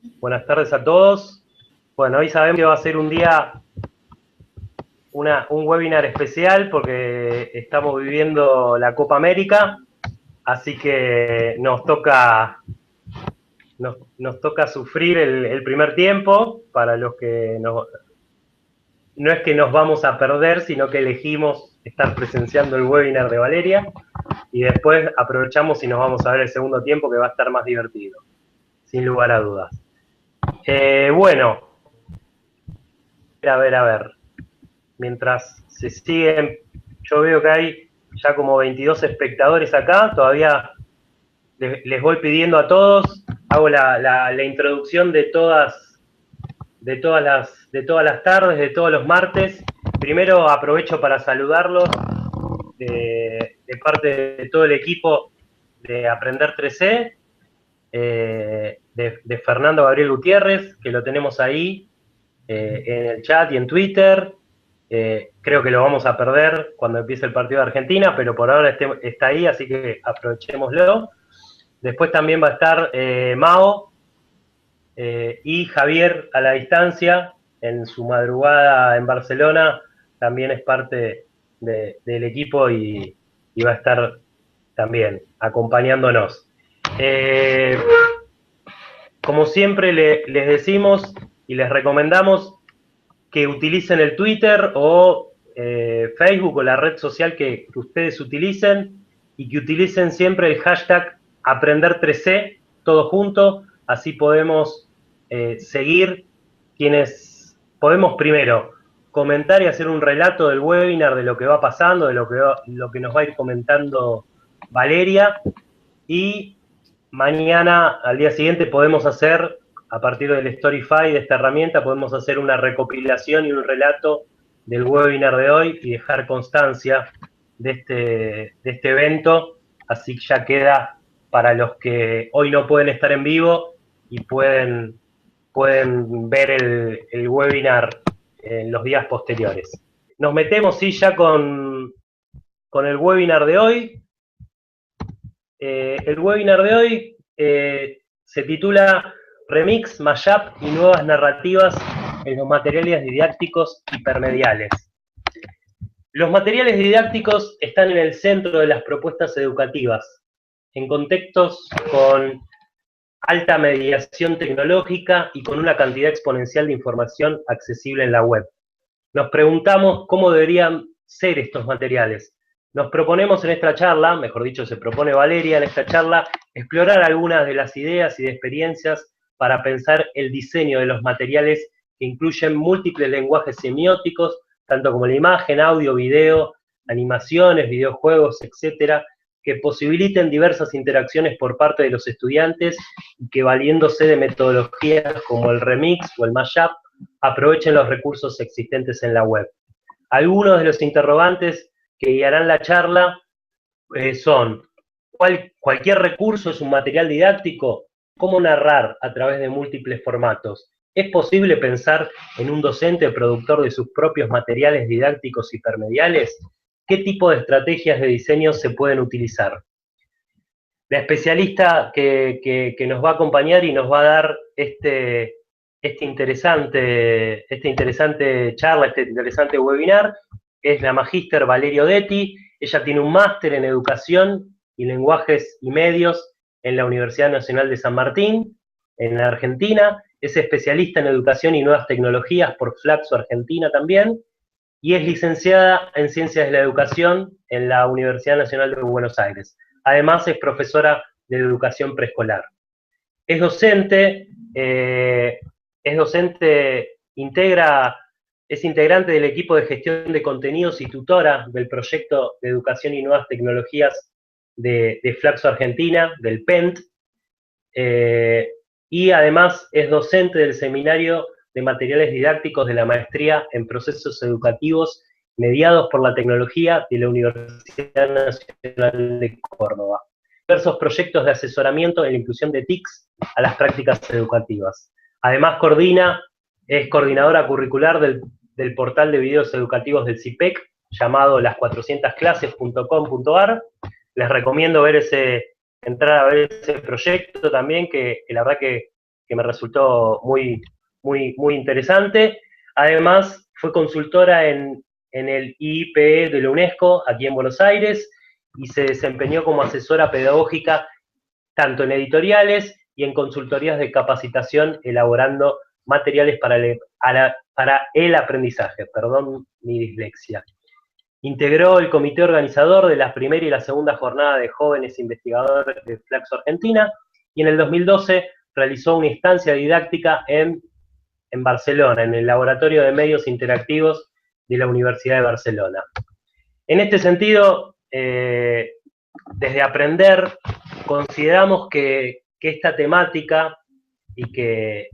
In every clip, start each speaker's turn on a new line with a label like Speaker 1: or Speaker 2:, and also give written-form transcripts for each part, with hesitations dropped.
Speaker 1: Buenas tardes a todos. Bueno, hoy sabemos que va a ser un día, un webinar especial porque estamos viviendo la Copa América, así que nos toca sufrir el primer tiempo. Para los que no es que nos vamos a perder, sino que elegimos estar presenciando el webinar de Valeria y después aprovechamos y nos vamos a ver el segundo tiempo, que va a estar más divertido, sin lugar a dudas. Bueno, a ver. Mientras se siguen, yo veo que hay ya como 22 espectadores acá, todavía les voy pidiendo a todos, hago la introducción de todas las tardes, de todos los martes. Primero aprovecho para saludarlos de parte de todo el equipo de Aprender 3C, de Fernando Gabriel Gutiérrez, que lo tenemos ahí en el chat y en Twitter. Creo que lo vamos a perder cuando empiece el partido de Argentina, pero por ahora está ahí, así que aprovechémoslo. Después también va a estar Mao y Javier a la distancia, en su madrugada en Barcelona, también es parte del equipo y va a estar también acompañándonos. Eh, Como siempre les decimos y les recomendamos que utilicen el Twitter o Facebook o la red social que ustedes utilicen y que utilicen siempre el hashtag Aprender3C, todo junto, así podemos seguir quienes podemos primero comentar y hacer un relato del webinar, de lo que va pasando, de lo que nos va a ir comentando Valeria, y mañana, al día siguiente, podemos hacer, a partir del Storify, de esta herramienta, podemos hacer una recopilación y un relato del webinar de hoy y dejar constancia de este evento, así ya queda para los que hoy no pueden estar en vivo y pueden ver el webinar en los días posteriores. Nos metemos, sí, ya con el webinar de hoy. El webinar de hoy se titula Remix, Mashup y nuevas narrativas en los materiales didácticos hipermediales. Los materiales didácticos están en el centro de las propuestas educativas, en contextos con alta mediación tecnológica y con una cantidad exponencial de información accesible en la web. Nos preguntamos cómo deberían ser estos materiales. Nos proponemos en esta charla, mejor dicho, se propone Valeria en esta charla, explorar algunas de las ideas y de experiencias para pensar el diseño de los materiales que incluyen múltiples lenguajes semióticos, tanto como la imagen, audio, video, animaciones, videojuegos, etcétera, que posibiliten diversas interacciones por parte de los estudiantes y que, valiéndose de metodologías como el remix o el mashup, aprovechen los recursos existentes en la web. Algunos de los interrogantes que guiarán la charla son: ¿cualquier recurso es un material didáctico? ¿Cómo narrar a través de múltiples formatos? ¿Es posible pensar en un docente productor de sus propios materiales didácticos hipermediales? ¿Qué tipo de estrategias de diseño se pueden utilizar? La especialista que nos va a acompañar y nos va a dar esta interesante charla, este interesante webinar, es la magíster Valeria Odetti. Ella tiene un máster en Educación y Lenguajes y Medios en la Universidad Nacional de San Martín, en Argentina. Es especialista en Educación y Nuevas Tecnologías por Flaxo Argentina también, y es licenciada en Ciencias de la Educación en la Universidad Nacional de Buenos Aires. Además, es profesora de educación preescolar. Es docente, es integrante del equipo de gestión de contenidos y tutora del proyecto de Educación y Nuevas Tecnologías de Flaxo Argentina, del PENT, y además es docente del seminario de materiales didácticos de la maestría en procesos educativos mediados por la tecnología de la Universidad Nacional de Córdoba. Diversos proyectos de asesoramiento en la inclusión de TICs a las prácticas educativas. Además es coordinadora curricular del portal de videos educativos del CIPEC, llamado las400clases.com.ar. Les recomiendo entrar a ver ese proyecto también, que la verdad que que me resultó muy interesante. Además, fue consultora en el IIPE de la UNESCO, aquí en Buenos Aires, y se desempeñó como asesora pedagógica tanto en editoriales y en consultorías de capacitación, elaborando materiales para el aprendizaje. Perdón mi dislexia. Integró el comité organizador de la primera y la segunda jornada de jóvenes investigadores de Flaxo Argentina, y en el 2012 realizó una instancia didáctica en Barcelona, en el Laboratorio de Medios Interactivos de la Universidad de Barcelona. En este sentido, desde Aprender, consideramos que esta temática y que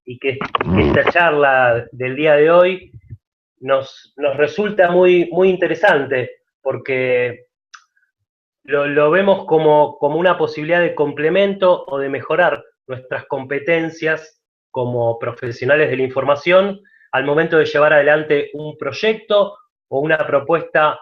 Speaker 1: esta charla del día de hoy nos resulta muy interesante, porque lo vemos como una posibilidad de complemento o de mejorar nuestras competencias como profesionales de la información al momento de llevar adelante un proyecto o una propuesta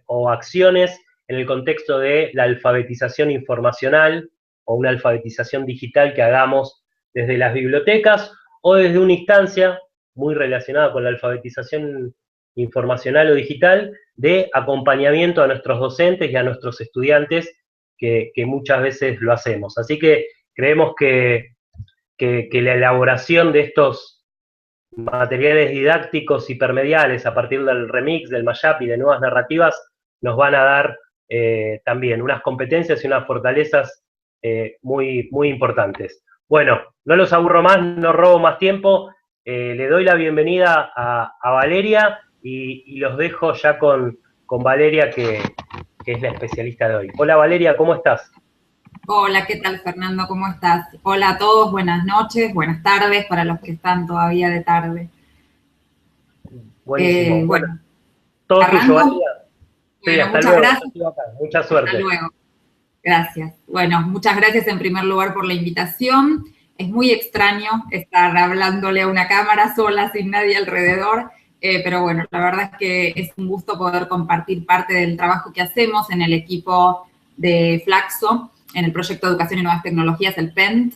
Speaker 1: o acciones en el contexto de la alfabetización informacional o una alfabetización digital que hagamos desde las bibliotecas o desde una instancia muy relacionada con la alfabetización informacional o digital, de acompañamiento a nuestros docentes y a nuestros estudiantes, que muchas veces lo hacemos. Así que creemos que la elaboración de estos materiales didácticos hipermediales a partir del remix, del mashup y de nuevas narrativas nos van a dar también unas competencias y unas fortalezas muy importantes. Bueno, no los aburro más, no robo más tiempo, le doy la bienvenida a Valeria y los dejo ya con Valeria, que es la especialista de hoy. Hola Valeria, ¿cómo estás?
Speaker 2: Hola, ¿qué tal Fernando? ¿Cómo estás? Hola a todos, buenas noches, buenas tardes para los que están todavía de tarde.
Speaker 1: Buenísimo.
Speaker 2: Bueno,
Speaker 1: todo tuyo, Valeria. Sí,
Speaker 2: bueno,
Speaker 1: hasta
Speaker 2: muchas
Speaker 1: luego.
Speaker 2: gracias.
Speaker 1: Mucha suerte.
Speaker 2: Hasta luego. Gracias. Bueno, muchas gracias en primer lugar por la invitación. Es muy extraño estar hablándole a una cámara sola, sin nadie alrededor, pero bueno, la verdad es que es un gusto poder compartir parte del trabajo que hacemos en el equipo de Flaxo, en el proyecto de Educación y Nuevas Tecnologías, el PENT.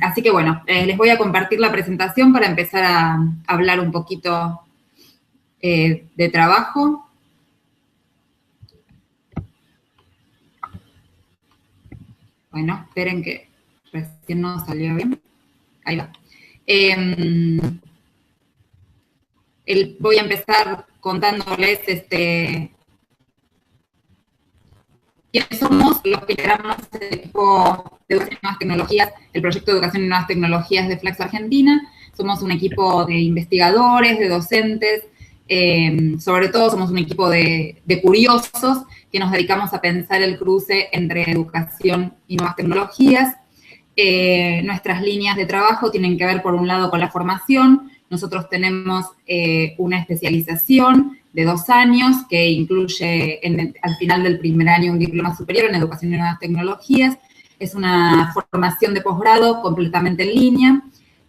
Speaker 2: Así que bueno, les voy a compartir la presentación para empezar a hablar un poquito de trabajo. Bueno, esperen que recién no salió bien. Ahí va. Voy a empezar contándoles quiénes somos los que integramos el equipo de Educación y Nuevas Tecnologías, el proyecto de Educación y Nuevas Tecnologías de Flaxo Argentina. Somos un equipo de investigadores, de docentes, sobre todo somos un equipo de curiosos que nos dedicamos a pensar el cruce entre educación y nuevas tecnologías. Nuestras líneas de trabajo tienen que ver, por un lado, con la formación. Nosotros tenemos una especialización de 2 años que incluye al final del primer año un diploma superior en Educación y Nuevas Tecnologías. Es una formación de posgrado completamente en línea,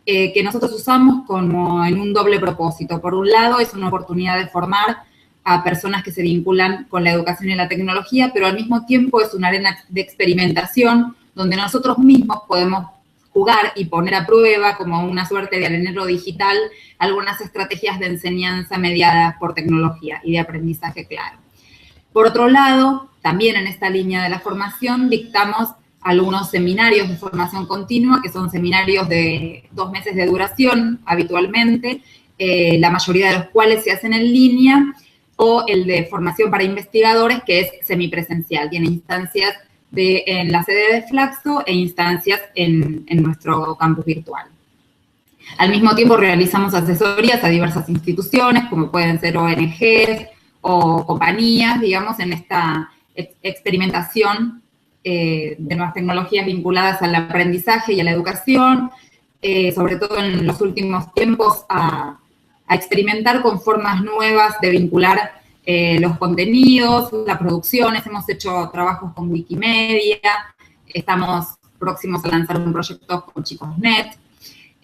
Speaker 2: que nosotros usamos como en un doble propósito. Por un lado, es una oportunidad de formar a personas que se vinculan con la educación y la tecnología, pero al mismo tiempo es una arena de experimentación donde nosotros mismos podemos jugar y poner a prueba, como una suerte de arenero digital, algunas estrategias de enseñanza mediadas por tecnología y de aprendizaje claro. Por otro lado, también en esta línea de la formación dictamos algunos seminarios de formación continua, que son seminarios de 2 meses de duración habitualmente, la mayoría de los cuales se hacen en línea, o el de formación para investigadores, que es semipresencial, tiene instancias en la sede de Flaxo e instancias en nuestro campus virtual. Al mismo tiempo realizamos asesorías a diversas instituciones, como pueden ser ONGs o compañías, digamos, en esta experimentación de nuevas tecnologías vinculadas al aprendizaje y a la educación, sobre todo en los últimos tiempos a experimentar con formas nuevas de vincular los contenidos, las producciones. Hemos hecho trabajos con Wikimedia, estamos próximos a lanzar un proyecto con Chicosnet.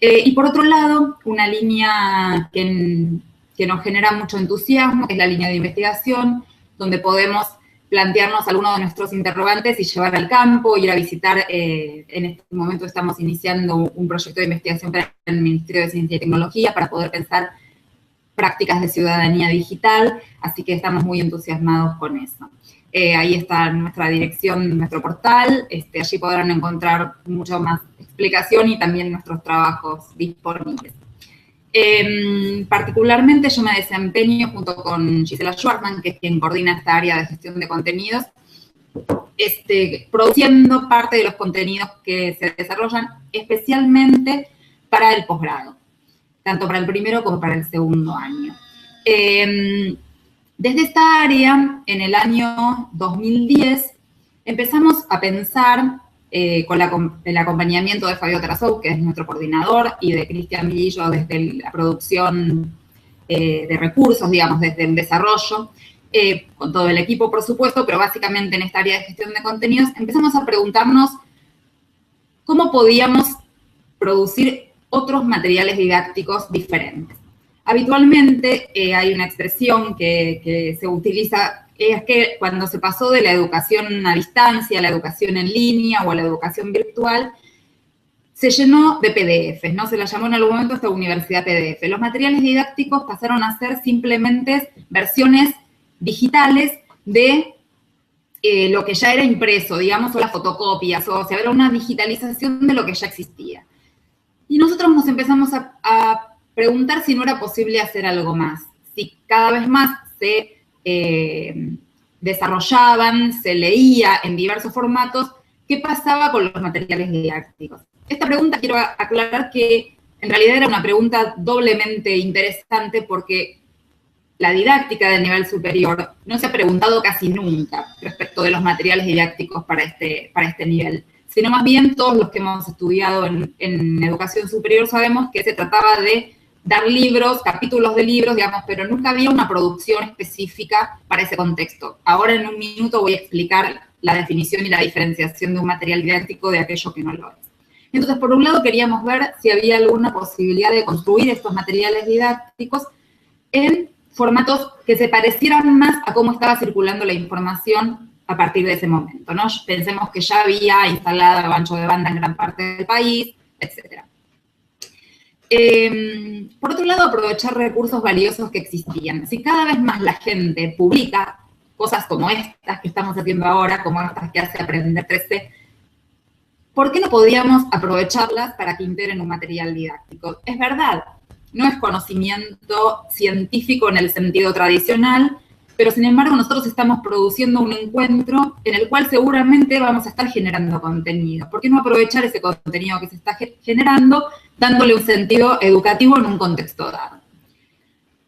Speaker 2: Y por otro lado, una línea que nos genera mucho entusiasmo, que es la línea de investigación, donde podemos plantearnos algunos de nuestros interrogantes y llevar al campo, ir a visitar. En este momento estamos iniciando un proyecto de investigación para el Ministerio de Ciencia y Tecnología para poder pensar prácticas de ciudadanía digital, así que estamos muy entusiasmados con eso. Ahí está nuestra dirección, nuestro portal, allí podrán encontrar mucho más explicación y también nuestros trabajos disponibles. Particularmente yo me desempeño junto con Gisela Schwartzman, que es quien coordina esta área de gestión de contenidos, produciendo parte de los contenidos que se desarrollan especialmente para el posgrado, tanto para el primero como para el segundo año. Desde esta área, en el año 2010, empezamos a pensar, con el acompañamiento de Fabio Tarasov, que es nuestro coordinador, y de Cristian Villillo desde la producción de recursos, digamos, desde el desarrollo, con todo el equipo, por supuesto, pero básicamente en esta área de gestión de contenidos, empezamos a preguntarnos cómo podíamos producir otros materiales didácticos diferentes. Habitualmente hay una expresión que se utiliza, es que cuando se pasó de la educación a distancia a la educación en línea o a la educación virtual, se llenó de PDFs, ¿no? Se la llamó en algún momento esta universidad PDF. Los materiales didácticos pasaron a ser simplemente versiones digitales de lo que ya era impreso, digamos, o las fotocopias, o sea, era una digitalización de lo que ya existía. Y nosotros nos empezamos a preguntar si no era posible hacer algo más, si cada vez más se desarrollaban, se leía en diversos formatos, ¿qué pasaba con los materiales didácticos? Esta pregunta quiero aclarar que en realidad era una pregunta doblemente interesante porque la didáctica del nivel superior no se ha preguntado casi nunca respecto de los materiales didácticos para este nivel, sino más bien todos los que hemos estudiado en educación superior sabemos que se trataba de dar libros, capítulos de libros, digamos, pero nunca había una producción específica para ese contexto. Ahora en un minuto voy a explicar la definición y la diferenciación de un material didáctico de aquello que no lo es. Entonces, por un lado, queríamos ver si había alguna posibilidad de construir estos materiales didácticos en formatos que se parecieran más a cómo estaba circulando la información a partir de ese momento, ¿no? Pensemos que ya había instalado ancho de banda en gran parte del país, etc. Por otro lado, aprovechar recursos valiosos que existían. Si cada vez más la gente publica cosas como estas que estamos haciendo ahora, como estas que hace Aprender 13, ¿por qué no podíamos aprovecharlas para que integren un material didáctico? Es verdad, no es conocimiento científico en el sentido tradicional, pero sin embargo nosotros estamos produciendo un encuentro en el cual seguramente vamos a estar generando contenido. ¿Por qué no aprovechar ese contenido que se está generando, dándole un sentido educativo en un contexto dado?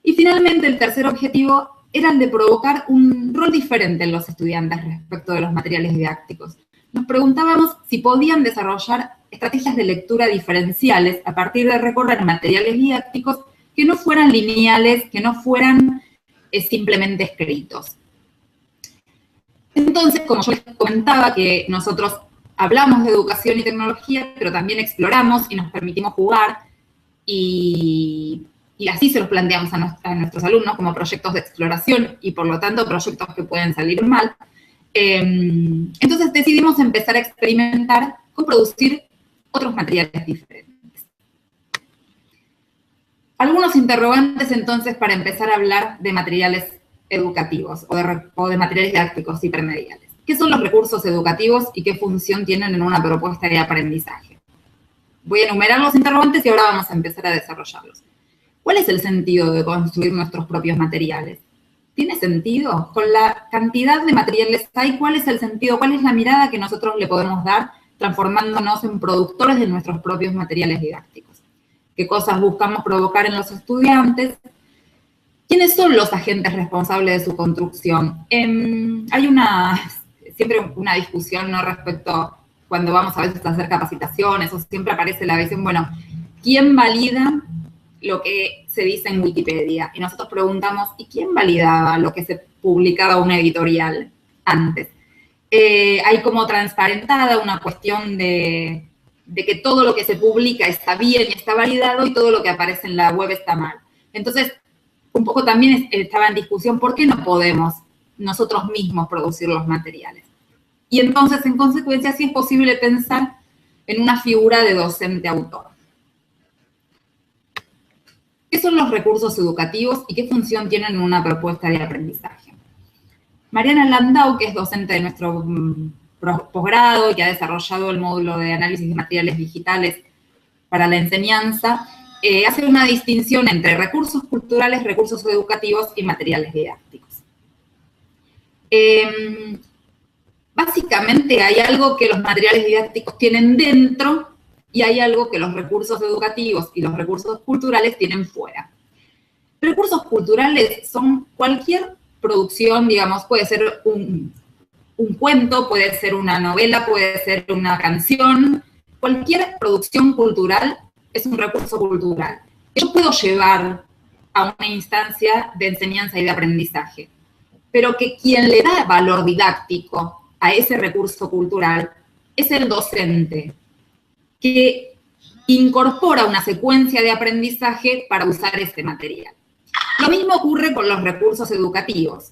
Speaker 2: Y finalmente el tercer objetivo era el de provocar un rol diferente en los estudiantes respecto de los materiales didácticos. Nos preguntábamos si podían desarrollar estrategias de lectura diferenciales a partir de recorrer materiales didácticos que no fueran lineales, que no fueran simplemente escritos. Entonces, como yo les comentaba que nosotros hablamos de educación y tecnología, pero también exploramos y nos permitimos jugar y así se los planteamos a nuestros alumnos como proyectos de exploración y por lo tanto proyectos que pueden salir mal. Entonces decidimos empezar a experimentar con producir otros materiales diferentes. Algunos interrogantes entonces para empezar a hablar de materiales educativos o de materiales didácticos hipermediales. ¿Qué son los recursos educativos y qué función tienen en una propuesta de aprendizaje? Voy a enumerar los interrogantes y ahora vamos a empezar a desarrollarlos. ¿Cuál es el sentido de construir nuestros propios materiales? ¿Tiene sentido? Con la cantidad de materiales que hay, ¿cuál es el sentido? ¿Cuál es la mirada que nosotros le podemos dar transformándonos en productores de nuestros propios materiales didácticos? ¿Qué cosas buscamos provocar en los estudiantes? ¿Quiénes son los agentes responsables de su construcción? Hay siempre una discusión, ¿no?, respecto cuando vamos a veces a hacer capacitaciones, o siempre aparece la visión, bueno, ¿quién valida lo que se dice en Wikipedia? Y nosotros preguntamos, ¿y quién validaba lo que se publicaba en una editorial antes? Hay como transparentada una cuestión de que todo lo que se publica está bien y está validado y todo lo que aparece en la web está mal. Entonces, un poco también estaba en discusión, ¿por qué no podemos nosotros mismos producir los materiales. Y entonces, en consecuencia, sí es posible pensar en una figura de docente-autor. ¿Qué son los recursos educativos y qué función tienen en una propuesta de aprendizaje? Mariana Landau, que es docente de nuestro posgrado y que ha desarrollado el módulo de análisis de materiales digitales para la enseñanza, hace una distinción entre recursos culturales, recursos educativos y materiales didácticos. Básicamente hay algo que los materiales didácticos tienen dentro y hay algo que los recursos educativos y los recursos culturales tienen fuera. Recursos culturales son cualquier producción, digamos, puede ser un cuento, puede ser una novela, puede ser una canción. Cualquier producción cultural es un recurso cultural. Yo puedo llevar a una instancia de enseñanza y de aprendizaje, pero que quien le da valor didáctico a ese recurso cultural es el docente, que incorpora una secuencia de aprendizaje para usar ese material. Lo mismo ocurre con los recursos educativos.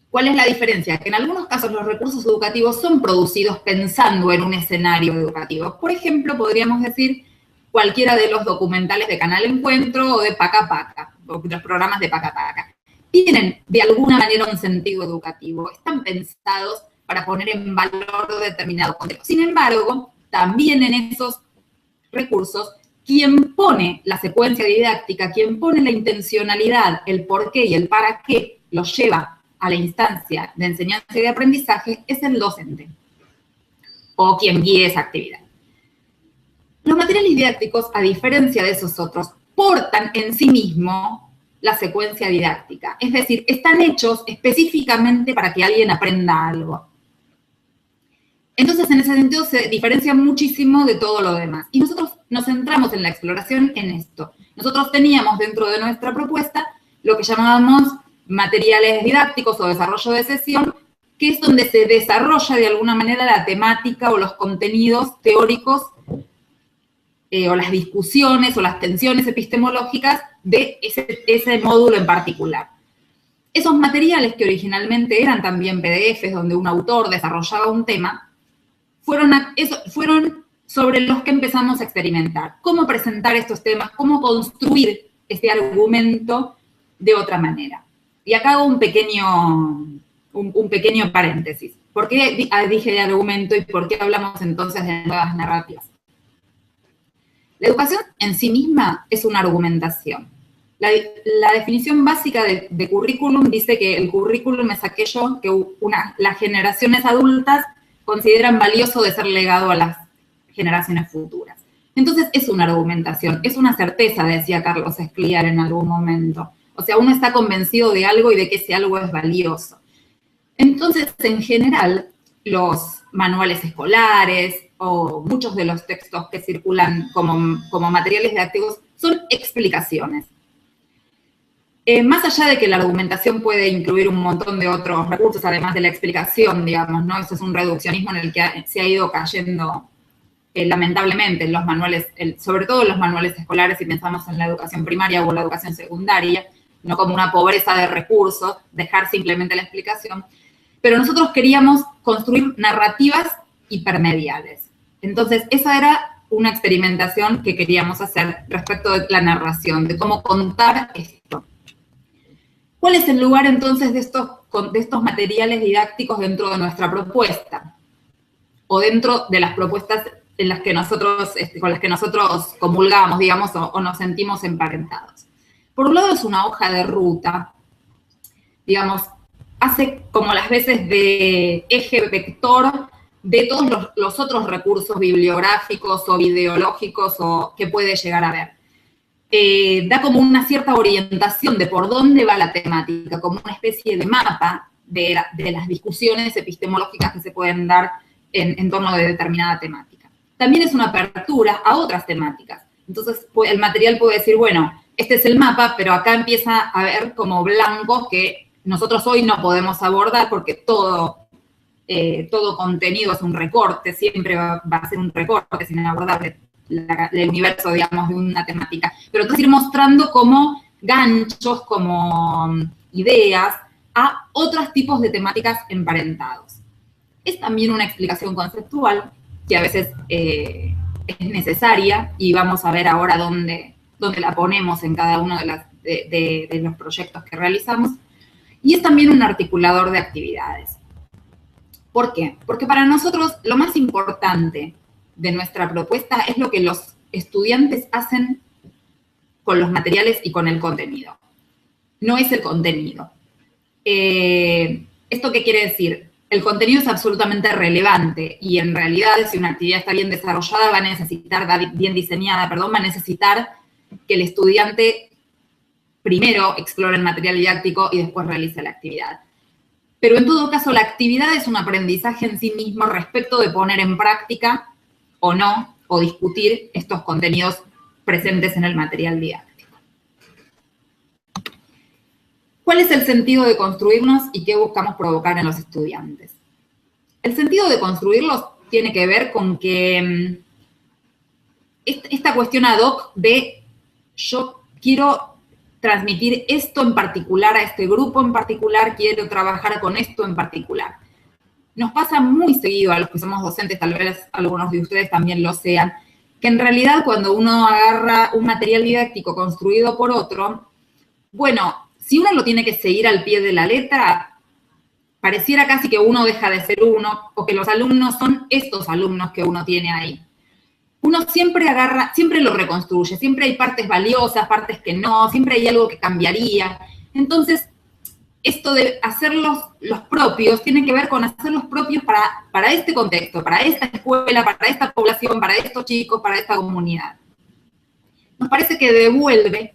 Speaker 2: ¿Cuál es la diferencia? Que en algunos casos los recursos educativos son producidos pensando en un escenario educativo. Por ejemplo, podríamos decir cualquiera de los documentales de Canal Encuentro o de Paca Paca, o los programas de Paca Paca. Tienen de alguna manera un sentido educativo, están pensados para poner en valor determinado contenido. Sin embargo, también en esos recursos, quien pone la secuencia didáctica, quien pone la intencionalidad, el por qué y el para qué, los lleva a la instancia de enseñanza y de aprendizaje, es el docente, o quien guíe esa actividad. Los materiales didácticos, a diferencia de esos otros, portan en sí mismo la secuencia didáctica. Es decir, están hechos específicamente para que alguien aprenda algo. Entonces, en ese sentido, se diferencian muchísimo de todo lo demás. Y nosotros nos centramos en la exploración en esto. Nosotros teníamos dentro de nuestra propuesta lo que llamábamos materiales didácticos o desarrollo de sesión, que es donde se desarrolla de alguna manera la temática o los contenidos teóricos o las discusiones o las tensiones epistemológicas de ese módulo en particular. Esos materiales que originalmente eran también PDFs donde un autor desarrollaba un tema, fueron sobre los que empezamos a experimentar. Cómo presentar estos temas, cómo construir este argumento de otra manera. Y acá hago un pequeño paréntesis. ¿Por qué dije de argumento y por qué hablamos entonces de nuevas narrativas? La educación en sí misma es una argumentación. La definición básica de currículum dice que el currículum es aquello que las generaciones adultas consideran valioso de ser legado a las generaciones futuras. Entonces es una argumentación, es una certeza, decía Carlos Escliar en algún momento. O sea, uno está convencido de algo y de que ese algo es valioso. Entonces, en general, los manuales escolares o muchos de los textos que circulan como materiales didácticos son explicaciones. Más allá de que la argumentación puede incluir un montón de otros recursos, además de la explicación, digamos, ¿no? Eso es un reduccionismo en el que se ha ido cayendo lamentablemente en los manuales, sobre todo en los manuales escolares, si pensamos en la educación primaria o la educación secundaria, no como una pobreza de recursos, dejar simplemente la explicación. Pero nosotros queríamos construir narrativas hipermediales. Entonces, esa era una experimentación que queríamos hacer respecto de la narración, de cómo contar esto. ¿Cuál es el lugar entonces de estos materiales didácticos dentro de nuestra propuesta? O dentro de las propuestas en las que con las que nosotros comulgamos, digamos, o nos sentimos emparentados. Por un lado es una hoja de ruta, digamos, hace como las veces de eje vector de todos los otros recursos bibliográficos o videológicos que puede llegar a haber. Da como una cierta orientación de por dónde va la temática, como una especie de mapa de las discusiones epistemológicas que se pueden dar en torno de determinada temática. También es una apertura a otras temáticas. Entonces, el material puede decir, bueno, este es el mapa, pero acá empieza a haber como blancos que nosotros hoy no podemos abordar porque todo contenido es un recorte, siempre va a ser un recorte sin abordar el universo, digamos, de una temática. Pero entonces ir mostrando como ganchos, como ideas a otros tipos de temáticas emparentados. Es también una explicación conceptual que a veces es necesaria y vamos a ver ahora dónde la ponemos en cada uno de los proyectos que realizamos. Y es también un articulador de actividades. ¿Por qué? Porque para nosotros lo más importante de nuestra propuesta es lo que los estudiantes hacen con los materiales y con el contenido. No es el contenido. ¿Esto qué quiere decir? El contenido es absolutamente relevante y en realidad si una actividad está bien desarrollada, va a necesitar, bien diseñada, perdón, va a necesitar que el estudiante primero explore el material didáctico y después realice la actividad. Pero en todo caso, la actividad es un aprendizaje en sí mismo respecto de poner en práctica o no, o discutir estos contenidos presentes en el material didáctico. ¿Cuál es el sentido de construirnos y qué buscamos provocar en los estudiantes? El sentido de construirlos tiene que ver con que esta cuestión ad hoc de yo quiero transmitir esto en particular a este grupo en particular, quiero trabajar con esto en particular. Nos pasa muy seguido a los que somos docentes, tal vez algunos de ustedes también lo sean, que en realidad cuando uno agarra un material didáctico construido por otro, bueno, si uno lo tiene que seguir al pie de la letra, pareciera casi que uno deja de ser uno, o que los alumnos son estos alumnos que uno tiene ahí. Uno siempre agarra, siempre lo reconstruye, siempre hay partes valiosas, partes que no, siempre hay algo que cambiaría. Entonces, esto de hacerlos los propios tiene que ver con hacerlos propios para este contexto, para esta escuela, para esta población, para estos chicos, para esta comunidad. Nos parece que devuelve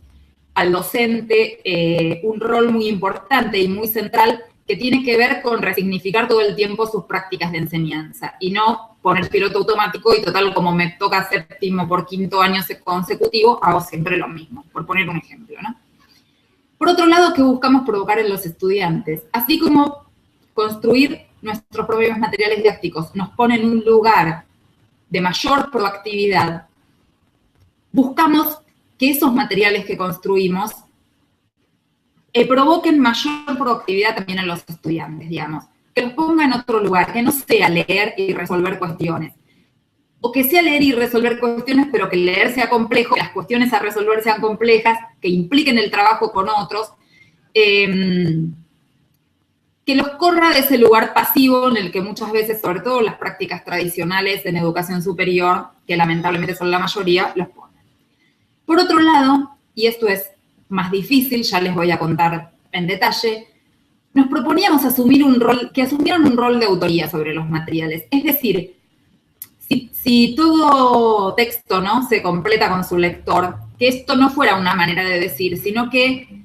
Speaker 2: al docente un rol muy importante y muy central que tiene que ver con resignificar todo el tiempo sus prácticas de enseñanza y no poner piloto automático y total, como me toca séptimo por quinto año consecutivo, hago siempre lo mismo, por poner un ejemplo, ¿no? Por otro lado, ¿qué buscamos provocar en los estudiantes? Así como construir nuestros propios materiales didácticos nos pone en un lugar de mayor proactividad, buscamos que esos materiales que construimos provoquen mayor proactividad también en los estudiantes, digamos. Que los ponga en otro lugar, que no sea leer y resolver cuestiones. O que sea leer y resolver cuestiones, pero que leer sea complejo, que las cuestiones a resolver sean complejas, que impliquen el trabajo con otros, que los corra de ese lugar pasivo en el que muchas veces, sobre todo las prácticas tradicionales en educación superior, que lamentablemente son la mayoría, los ponen. Por otro lado, y esto es más difícil, ya les voy a contar en detalle, nos proponíamos que asumieran un rol de autoría sobre los materiales. Es decir, si todo texto, ¿no?, se completa con su lector, que esto no fuera una manera de decir, sino que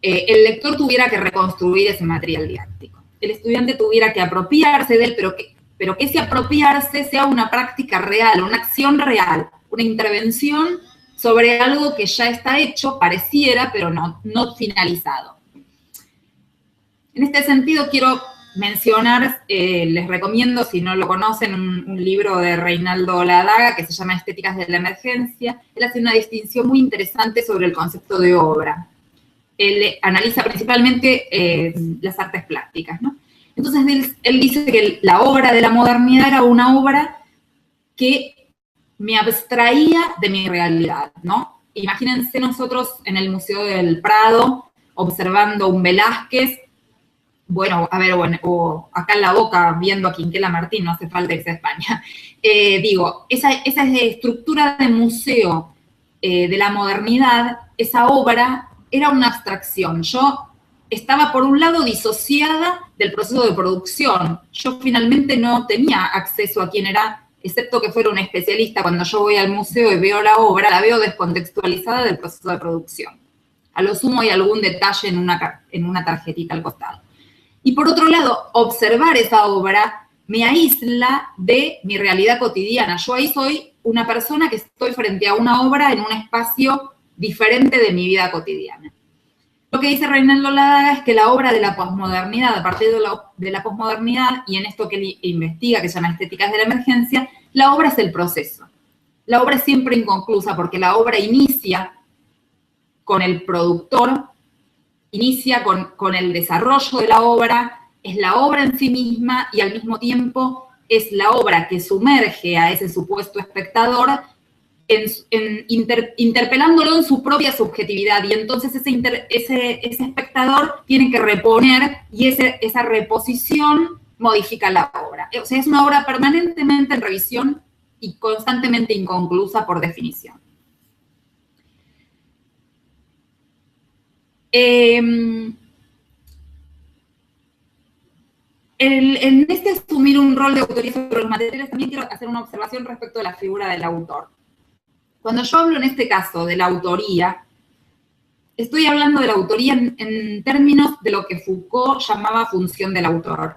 Speaker 2: el lector tuviera que reconstruir ese material didáctico. El estudiante tuviera que apropiarse de él, pero que ese apropiarse sea una práctica real, una acción real, una intervención sobre algo que ya está hecho, pareciera, pero no finalizado. En este sentido, quiero mencionar, les recomiendo, si no lo conocen, un libro de Reinaldo Ladaga que se llama Estéticas de la Emergencia. Él hace una distinción muy interesante sobre el concepto de obra. Él analiza principalmente las artes plásticas, ¿no? Entonces, él dice que la obra de la modernidad era una obra que me abstraía de mi realidad, ¿no? Imagínense nosotros en el Museo del Prado observando un Velázquez, bueno, a ver, bueno, o acá en La Boca viendo a Quinquela Martín, no hace falta irse a España. Digo, esa estructura de museo de la modernidad, esa obra era una abstracción. Yo estaba, por un lado, disociada del proceso de producción. Yo finalmente no tenía acceso a quién era, excepto que fuera un especialista. Cuando yo voy al museo y veo la obra, la veo descontextualizada del proceso de producción. A lo sumo hay algún detalle en una tarjetita al costado. Y por otro lado, observar esa obra me aísla de mi realidad cotidiana. Yo ahí soy una persona que estoy frente a una obra en un espacio diferente de mi vida cotidiana. Lo que dice Reinaldo Ladaga es que la obra de la posmodernidad, a partir de la posmodernidad, y en esto que él investiga, que se llama Estéticas de la Emergencia, la obra es el proceso. La obra es siempre inconclusa porque la obra inicia con el productor inicia con el desarrollo de la obra, es la obra en sí misma y al mismo tiempo es la obra que sumerge a ese supuesto espectador interpelándolo en su propia subjetividad, y entonces ese espectador tiene que reponer, y esa reposición modifica la obra. O sea, es una obra permanentemente en revisión y constantemente inconclusa por definición. En este asumir un rol de autoría sobre los materiales, también quiero hacer una observación respecto a la figura del autor. Cuando yo hablo en este caso de la autoría, estoy hablando de la autoría en términos de lo que Foucault llamaba función del autor.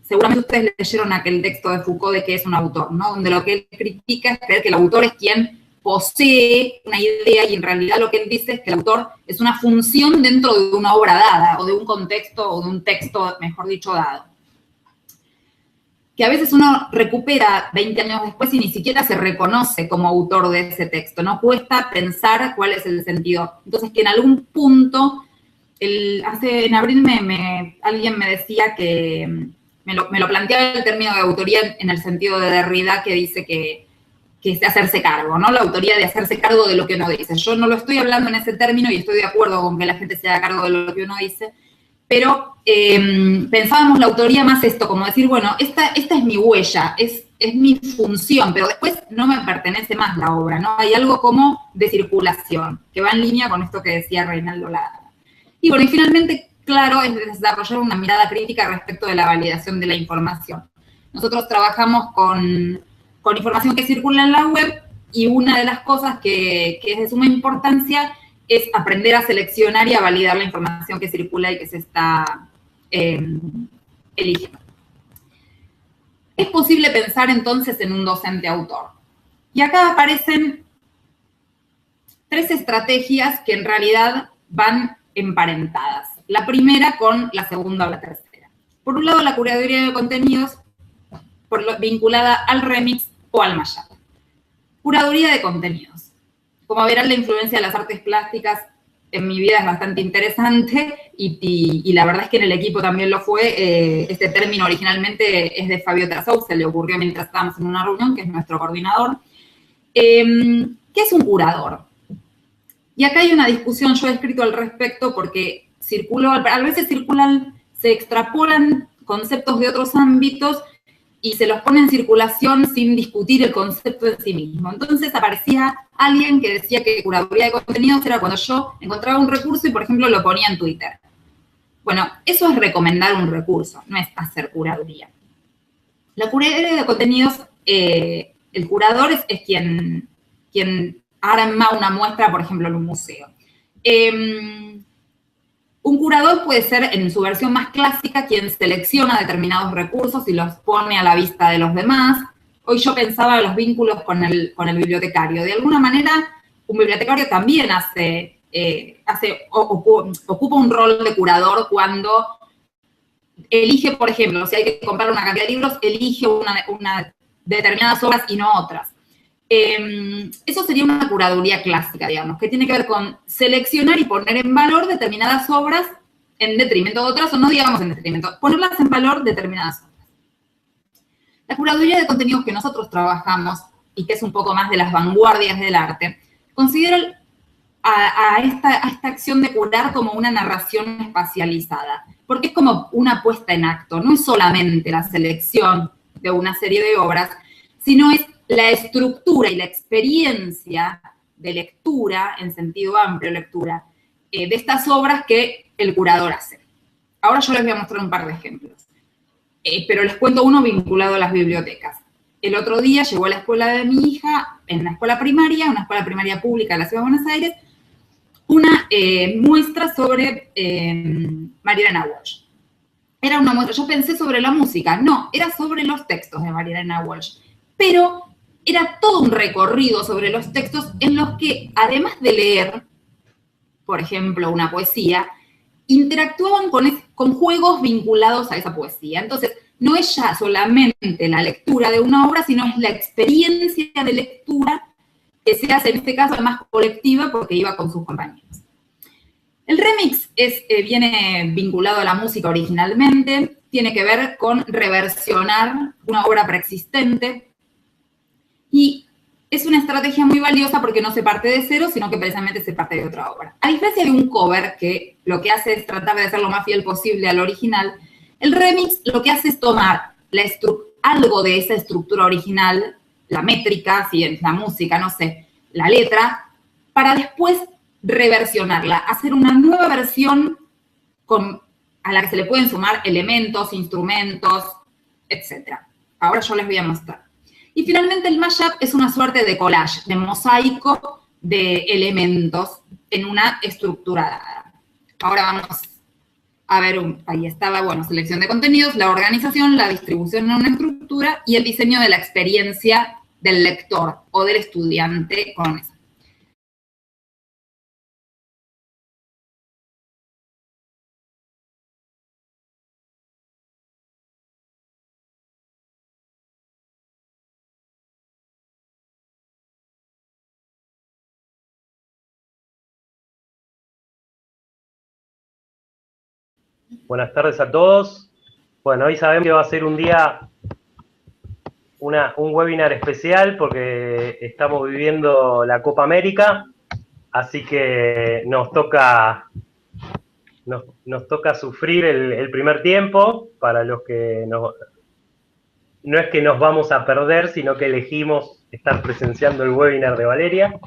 Speaker 2: Seguramente ustedes leyeron aquel texto de Foucault de qué es un autor, ¿no? Donde lo que él critica es creer que el autor es quien posee una idea, y en realidad lo que él dice es que el autor es una función dentro de una obra dada, o de un contexto, o de un texto, mejor dicho, dado. Que a veces uno recupera 20 años después y ni siquiera se reconoce como autor de ese texto, no cuesta pensar cuál es el sentido. Entonces, que en algún punto, en abril alguien me decía que me lo planteaba el término de autoría en el sentido de Derrida, que dice que es de hacerse cargo, ¿no? La autoría de hacerse cargo de lo que uno dice. Yo no lo estoy hablando en ese término y estoy de acuerdo con que la gente se haga cargo de lo que uno dice, pero pensábamos la autoría más esto, como decir, bueno, esta es mi huella, es mi función, pero después no me pertenece más la obra, ¿no? Hay algo como de circulación, que va en línea con esto que decía Reinaldo Lara. Y bueno, y finalmente, claro, es desarrollar una mirada crítica respecto de la validación de la información. Nosotros trabajamos con información que circula en la web, y una de las cosas que es de suma importancia es aprender a seleccionar y a validar la información que circula y que se está eligiendo. Es posible pensar entonces en un docente autor. Y acá aparecen 3 estrategias que en realidad van emparentadas. La primera con la segunda o la tercera. Por un lado, la curaduría de contenidos vinculada al remix o al mashup. Curaduría de contenidos. Como verán, la influencia de las artes plásticas en mi vida es bastante interesante, y la verdad es que en el equipo también lo fue. Este término originalmente es de Fabio Trasou, se le ocurrió mientras estábamos en una reunión, que es nuestro coordinador. ¿Qué es un curador? Y acá hay una discusión, yo he escrito al respecto, porque a veces se extrapolan conceptos de otros ámbitos y se los pone en circulación sin discutir el concepto en sí mismo. Entonces aparecía alguien que decía que curaduría de contenidos era cuando yo encontraba un recurso y, por ejemplo, lo ponía en Twitter. Bueno, eso es recomendar un recurso, no es hacer curaduría. La curaduría de contenidos, el curador es quien arma una muestra, por ejemplo, en un museo. Un curador puede ser, en su versión más clásica, quien selecciona determinados recursos y los pone a la vista de los demás. Hoy yo pensaba en los vínculos con el bibliotecario. De alguna manera, un bibliotecario también ocupa un rol de curador cuando elige, por ejemplo, si hay que comprar una cantidad de libros, elige una determinadas obras y no otras. Eso sería una curaduría clásica, digamos, que tiene que ver con seleccionar y poner en valor determinadas obras en detrimento de otras, o no digamos en detrimento, ponerlas en valor determinadas obras. La curaduría de contenidos que nosotros trabajamos, y que es un poco más de las vanguardias del arte, considera a esta acción de curar como una narración espacializada, porque es como una puesta en acto, no es solamente la selección de una serie de obras, sino es la estructura y la experiencia de lectura, en sentido amplio lectura, de estas obras que el curador hace. Ahora yo les voy a mostrar un par de ejemplos, pero les cuento uno vinculado a las bibliotecas. El otro día llegó a la escuela de mi hija, en una escuela primaria pública de la Ciudad de Buenos Aires, una muestra sobre Marielena Walsh. Era una muestra, yo pensé sobre la música, no, era sobre los textos de Marielena Walsh, pero era todo un recorrido sobre los textos en los que, además de leer, por ejemplo, una poesía, interactuaban con juegos vinculados a esa poesía. Entonces, no es ya solamente la lectura de una obra, sino es la experiencia de lectura que se hace, en este caso, además colectiva, porque iba con sus compañeros. El remix viene vinculado a la música originalmente, tiene que ver con reversionar una obra preexistente y es una estrategia muy valiosa porque no se parte de cero, sino que precisamente se parte de otra obra. A diferencia de un cover, que lo que hace es tratar de ser lo más fiel posible al original, el remix lo que hace es tomar algo de esa estructura original, la métrica, si es la música, no sé, la letra, para después reversionarla, hacer una nueva versión a la que se le pueden sumar elementos, instrumentos, etc. Ahora yo les voy a mostrar. Y finalmente el mashup es una suerte de collage, de mosaico de elementos en una estructura dada. Ahora vamos a ver, ahí estaba, bueno, selección de contenidos, la organización, la distribución en una estructura y el diseño de la experiencia del lector o del estudiante con eso.
Speaker 1: Buenas tardes a todos. Bueno, hoy sabemos que va a ser un día, un webinar especial porque estamos viviendo la Copa América, así que nos toca sufrir el primer tiempo. Para los que no es que nos vamos a perder, sino que elegimos estar presenciando el webinar de Valeria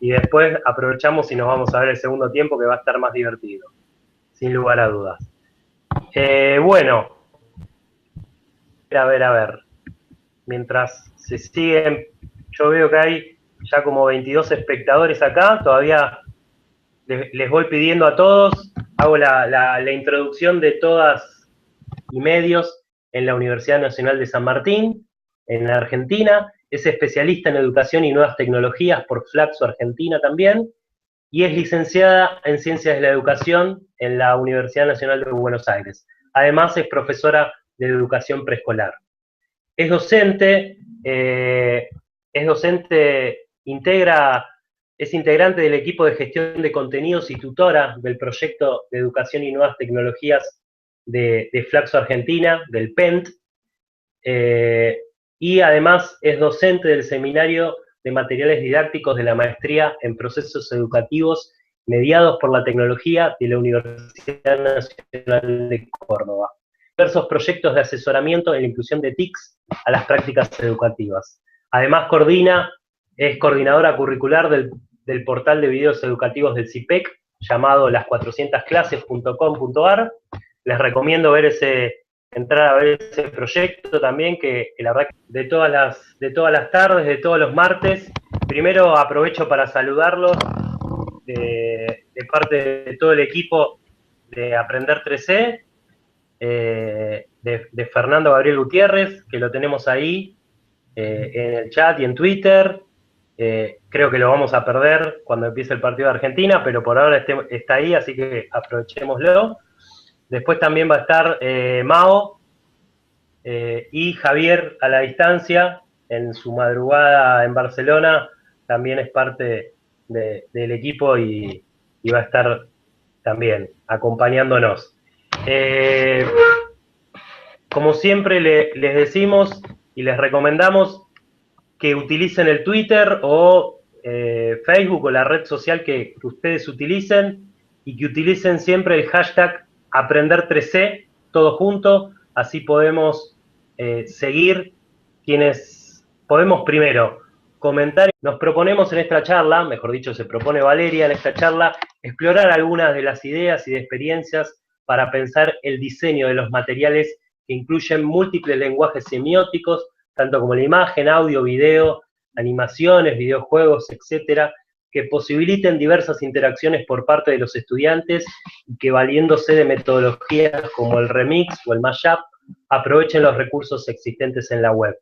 Speaker 1: y después aprovechamos y nos vamos a ver el segundo tiempo, que va a estar más divertido, sin lugar a dudas. Bueno, a ver. Mientras se siguen, yo veo que hay ya como 22 espectadores acá, todavía les voy pidiendo a todos, hago la introducción de todas y medios en la Universidad Nacional de San Martín, en Argentina, es especialista en educación y nuevas tecnologías por Flaxo Argentina también, y es licenciada en Ciencias de la Educación en la Universidad Nacional de Buenos Aires. Además es profesora de educación preescolar. Es docente, es integrante del equipo de gestión de contenidos y tutora del proyecto de educación y nuevas tecnologías de Flaxo Argentina, del PENT, y además es docente del seminario de materiales didácticos de la maestría en procesos educativos mediados por la tecnología de la Universidad Nacional de Córdoba. Diversos proyectos de asesoramiento en la inclusión de TICs a las prácticas educativas. Además es coordinadora curricular del portal de videos educativos del CIPEC, llamado las400clases.com.ar. Les recomiendo entrar a ver ese proyecto también, que la verdad, de todas las tardes, de todos los martes. Primero aprovecho para saludarlos de parte de todo el equipo de Aprender 3C, de Fernando Gabriel Gutiérrez, que lo tenemos ahí en el chat y en Twitter. Creo que lo vamos a perder cuando empiece el partido de Argentina, pero por ahora está ahí, así que aprovechémoslo. Después también va a estar Mao y Javier a la distancia, en su madrugada en Barcelona, también es parte del equipo y va a estar también acompañándonos. Como siempre les decimos y les recomendamos que utilicen el Twitter o Facebook o la red social que ustedes utilicen, y que utilicen siempre el hashtag Aprender3C, todo junto, así podemos seguir quienes podemos primero comentar. Nos proponemos en esta charla, mejor dicho, se propone Valeria en esta charla, explorar algunas de las ideas y de experiencias para pensar el diseño de los materiales que incluyen múltiples lenguajes semióticos, tanto como la imagen, audio, video, animaciones, videojuegos, etcétera, que posibiliten diversas interacciones por parte de los estudiantes y que, valiéndose de metodologías como el remix o el mashup, aprovechen los recursos existentes en la web.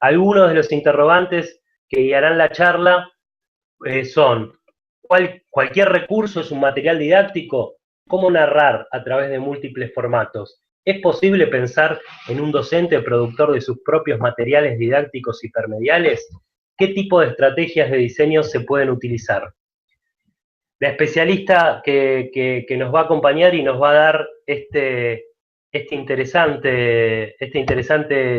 Speaker 1: Algunos de los interrogantes que guiarán la charla son: ¿cualquier recurso es un material didáctico? ¿Cómo narrar a través de múltiples formatos? ¿Es posible pensar en un docente productor de sus propios materiales didácticos hipermediales? ¿Qué tipo de estrategias de diseño se pueden utilizar? La especialista que nos va a acompañar y nos va a dar este interesante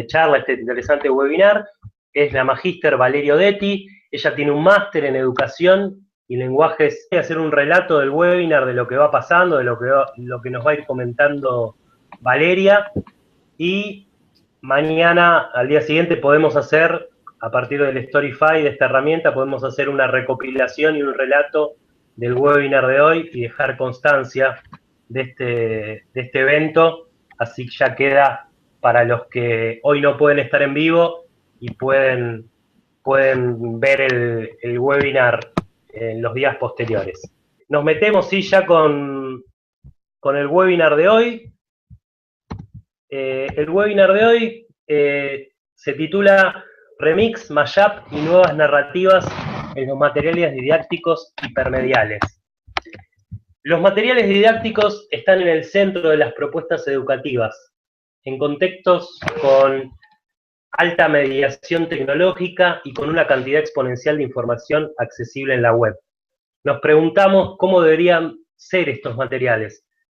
Speaker 1: charla, este interesante webinar, es la magíster Valerio Detti. Ella tiene un máster en educación y lenguajes. Voy a hacer un relato del webinar, de lo que va pasando, de lo que nos va a ir comentando Valeria, y mañana, al día siguiente, podemos hacer, a partir del Storify, de esta herramienta, podemos hacer una recopilación y un relato del webinar de hoy y dejar constancia de este evento, así ya queda para los que hoy no pueden estar en vivo y pueden ver el webinar en los días posteriores. Nos metemos, sí, ya con el webinar de hoy. El webinar de hoy se titula Remix, Mashup y nuevas narrativas en los materiales didácticos hipermediales. Los materiales didácticos están en el centro de las propuestas educativas, en contextos con alta mediación tecnológica y con una cantidad exponencial de información accesible en la web. Nos preguntamos cómo deberían ser estos materiales,